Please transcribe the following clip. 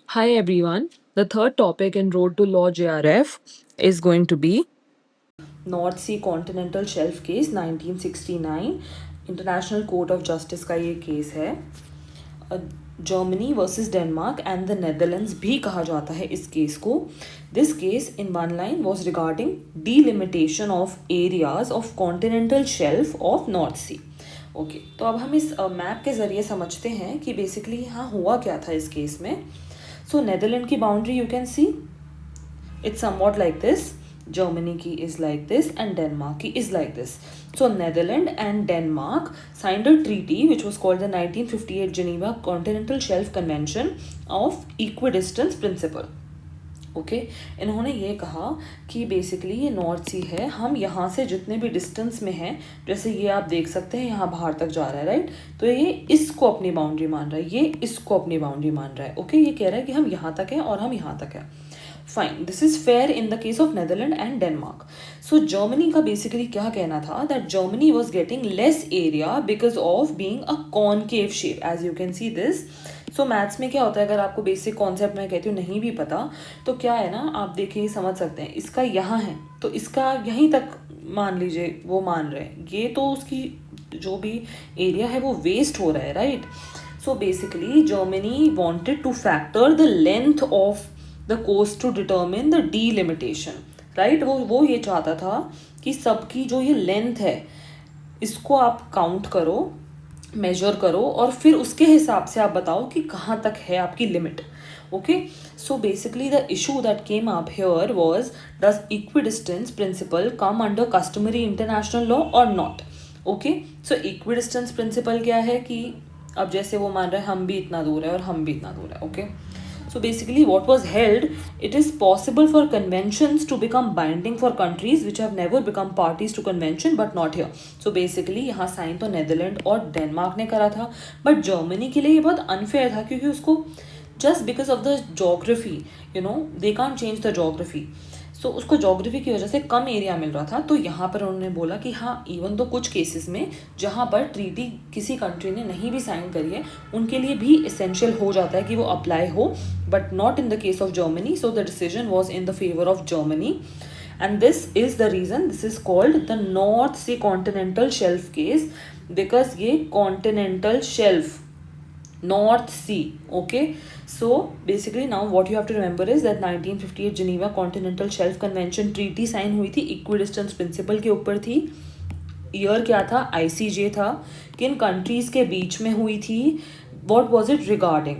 Hi everyone. The third topic in Road to Law JRF is going to be North Sea continental shelf case 1969 International Court of Justice का ये case है. Germany versus Denmark and the Netherlands भी कहा जाता है इस case को. This case in one line was regarding delimitation of areas of continental shelf of North Sea. Okay, तो अब हम इस मैप के ज़रिए समझते हैं कि बेसिकली यहाँ हुआ क्या था इस केस में. सो नेदरलैंड की boundary you can C it's somewhat like this. Germany ki is like this and Denmark ki is like this. So Netherlands and Denmark signed a treaty which was called the 1958 Geneva Continental Shelf Convention of Equidistance Principle. Okay, इन्होंने ये कहा कि basically ये north सी है, हम यहाँ से जितने भी डिस्टेंस में हैं, जैसे ये आप देख सकते हैं यहाँ बाहर तक जा रहा है, राइट. तो ये इसको अपनी बाउंड्री मान रहा है, ये इसको अपनी बाउंड्री मान रहा है. ओके, ये कह रहा है कि हम यहाँ तक हैं और हम यहाँ तक हैं. Fine, this is fair in the case of Netherland and Denmark. So Germany का बेसिकली क्या कहना था, that Germany was getting less area because of being a concave shape. As you can see this. So maths में क्या होता है, अगर आपको बेसिक कॉन्सेप्ट मैं कहती हूँ नहीं भी पता, तो क्या है ना, आप देखिए समझ सकते हैं. इसका यहाँ है तो इसका यहीं तक मान लीजिए वो मान रहे हैं, ये तो उसकी जो भी एरिया है वो वेस्ट हो रहा है, right. So basically Germany wanted to factor the length of the coast to determine the delimitation, right. वो ये चाहता था कि सबकी जो ये लेंथ है इसको आप काउंट करो, मेजर करो और फिर उसके हिसाब से आप बताओ कि कहाँ तक है आपकी limit. Okay, so basically the issue that came up here was, does equidistance principle come under customary international law और not. Okay, so equidistance principle क्या है कि अब जैसे वो मान रहा है हम भी इतना दूर है और हम भी इतना दूर है. Okay, so basically what was held, it is possible for conventions to become binding for countries which have never become parties to convention but not here. So basically यहाँ साइन तो नेदरलैंड और डेनमार्क ने करा था, but Germany के लिए ये बहुत अनफेयर था क्योंकि उसको just because of the geography, you know, they can't change the geography. सो उसको जोग्राफी की वजह से कम एरिया मिल रहा था. तो यहाँ पर उन्होंने बोला कि हाँ, इवन तो कुछ केसेस में जहाँ पर ट्रीटी किसी कंट्री ने नहीं भी साइन करी है उनके लिए भी इसेंशियल हो जाता है कि वो अप्लाई हो, but not in the case of Germany. So the decision was in the favour of Germany and this is the reason this is called the North Sea continental shelf case, because ये continental shelf North Sea. Okay, so basically now what you have to remember is that 1958 Geneva Continental Shelf Convention treaty sign हुई थी, equidistance principal के ऊपर थी. Year क्या था, ICJ था. किन कंट्रीज के बीच में हुई थी, what was it regarding.